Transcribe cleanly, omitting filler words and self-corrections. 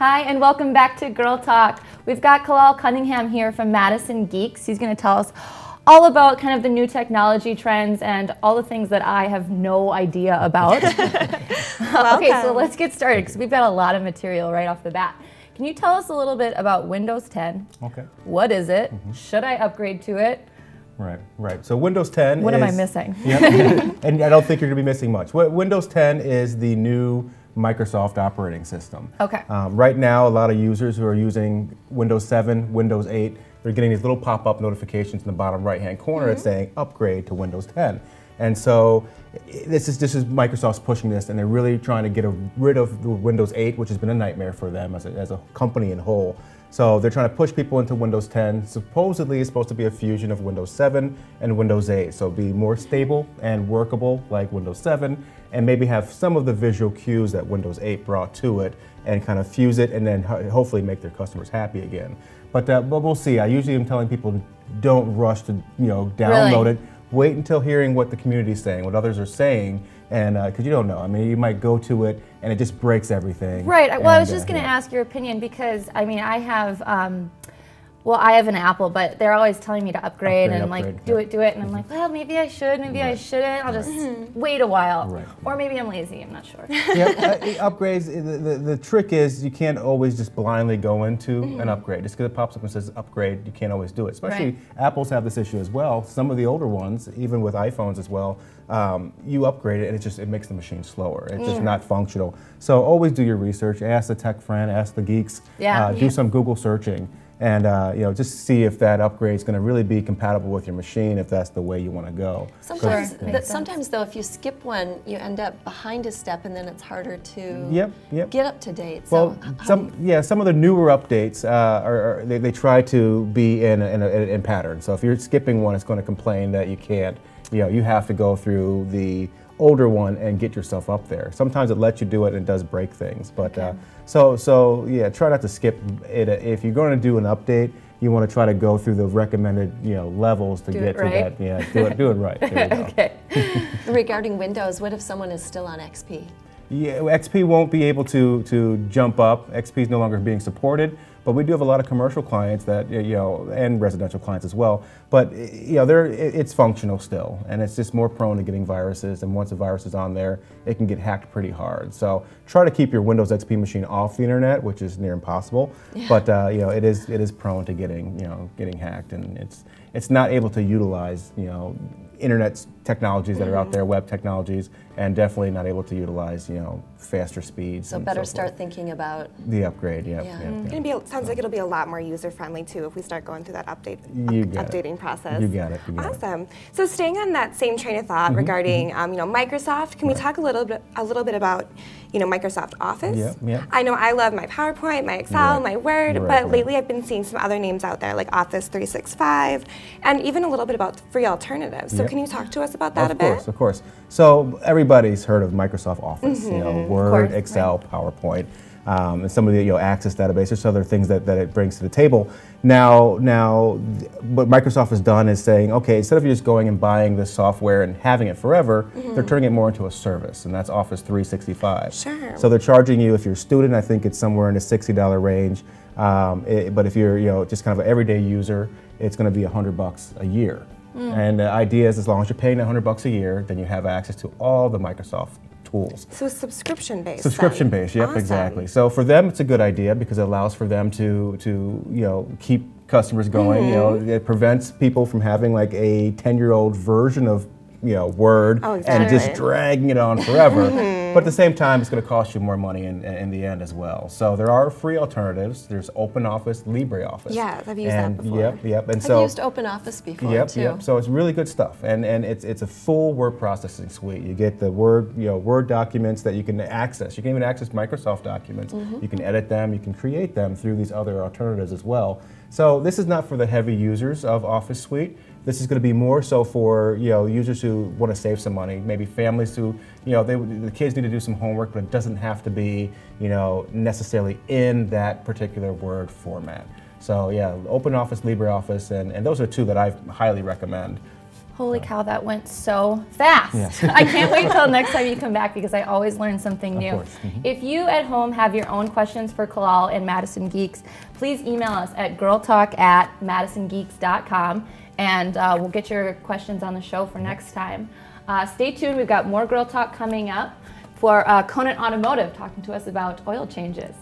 Hi, and welcome back to Girl Talk. We've got Kalal Cunningham here from Madison Geeks. He's going to tell us all about kind of the new technology trends and all the things that I have no idea about. Okay, so let's get started because we've got a lot of material right off the bat. Can you tell us a little bit about Windows 10? Okay. What is it? Should I upgrade to it? Right. So Windows 10 What am I missing? Yep. And I don't think you're going to be missing much. Windows 10 is the new Microsoft operating system. Okay. Right now, a lot of users who are using Windows 7, Windows 8, they're getting these little pop-up notifications in the bottom right-hand corner that's saying upgrade to Windows 10. And so this is Microsoft's pushing this, and they're really trying to get rid of the Windows 8, which has been a nightmare for them as a company in whole. So they're trying to push people into Windows 10. Supposedly it's supposed to be a fusion of Windows 7 and Windows 8. So be more stable and workable like Windows 7, and maybe have some of the visual cues that Windows 8 brought to it and kind of fuse it and then hopefully make their customers happy again. But we'll see. I usually am telling people don't rush to download it. Wait until hearing what the community is saying, what others are saying, and because you don't know. I mean, you might go to it and it just breaks everything. Right. Well, I was just going to ask your opinion because I mean, I have an Apple, but they're always telling me to upgrade and like do it, and I'm like, well, maybe I should, maybe I shouldn't. I'll just wait a while, or maybe I'm lazy. I'm not sure. Upgrades. The trick is you can't always just blindly go into an upgrade. Just because it pops up and says upgrade, you can't always do it. Especially Apples have this issue as well. Some of the older ones, even with iPhones as well, you upgrade it and it makes the machine slower. It's just not functional. So always do your research. Ask the tech friend. Ask the geeks. Do some Google searching. And just see if that upgrade is going to really be compatible with your machine, if that's the way you want to go. Sometimes though, if you skip one, you end up behind a step, and then it's harder to get up to date. Well, some of the newer updates they try to be in pattern. So if you're skipping one, it's going to complain that you can't. You have to go through the older one and get yourself up there. Sometimes it lets you do it and it does break things, but try not to skip it. If you're going to do an update, you want to try to go through the recommended levels to get to that. Yeah, do it right. There you go. Okay. Regarding Windows, what if someone is still on XP? Yeah, XP won't be able to jump up. XP is no longer being supported, but we do have a lot of commercial clients that and residential clients as well. But it's functional still, and it's just more prone to getting viruses. And once a virus is on there, it can get hacked pretty hard. So try to keep your Windows XP machine off the internet, which is near impossible. Yeah. But it is prone to getting hacked, and it's not able to utilize internet technologies that are out there, web technologies, and definitely not able to utilize faster speeds. So better start thinking about the upgrade. Sounds like it'll be a lot more user friendly too if we start going through that updating process. You got it. Awesome. So staying on that same train of thought regarding Microsoft, can we talk a little bit about Microsoft Office? Yeah. I know I love my PowerPoint, my Excel, my Word, but lately I've been seeing some other names out there like Office 365, and even a little bit about free alternatives. So can you talk to us about that a bit? Of course. So everybody's heard of Microsoft Office, Word, Excel, PowerPoint, and some of the Access database. There's other things that it brings to the table. Now, what Microsoft has done is saying, okay, instead of just going and buying this software and having it forever, they're turning it more into a service, and that's Office 365. Sure. So they're charging you, if you're a student, I think it's somewhere in the $60 range. But if you're just kind of an everyday user, it's going to be $100 a year. And the idea is, as long as you're paying $100 a year, then you have access to all the Microsoft tools. So it's subscription-based. Subscription-based, yep, awesome. Exactly. So for them, it's a good idea because it allows for them to keep customers going. It prevents people from having like a 10-year-old version of Word and just dragging it on forever. But at the same time, it's going to cost you more money in the end as well. So there are free alternatives. There's OpenOffice, LibreOffice. Yeah, I've used that before. Yep. And I've used OpenOffice before too. Yep. So it's really good stuff, and it's a full word processing suite. You get the Word documents that you can access. You can even access Microsoft documents. You can edit them. You can create them through these other alternatives as well. So this is not for the heavy users of Office Suite. This is going to be more so for users who want to save some money, maybe families who the kids need to do some homework, but it doesn't have to be necessarily in that particular Word format. So yeah, OpenOffice, LibreOffice, and those are two that I highly recommend. Holy cow, that went so fast. Yes. I can't wait till next time you come back because I always learn something new. Of course. Mm-hmm. If you at home have your own questions for Kalal and Madison Geeks, please email us at girltalk@madisongeeks.com and we'll get your questions on the show for next time. Stay tuned, we've got more Girl Talk coming up for Conant Automotive talking to us about oil changes.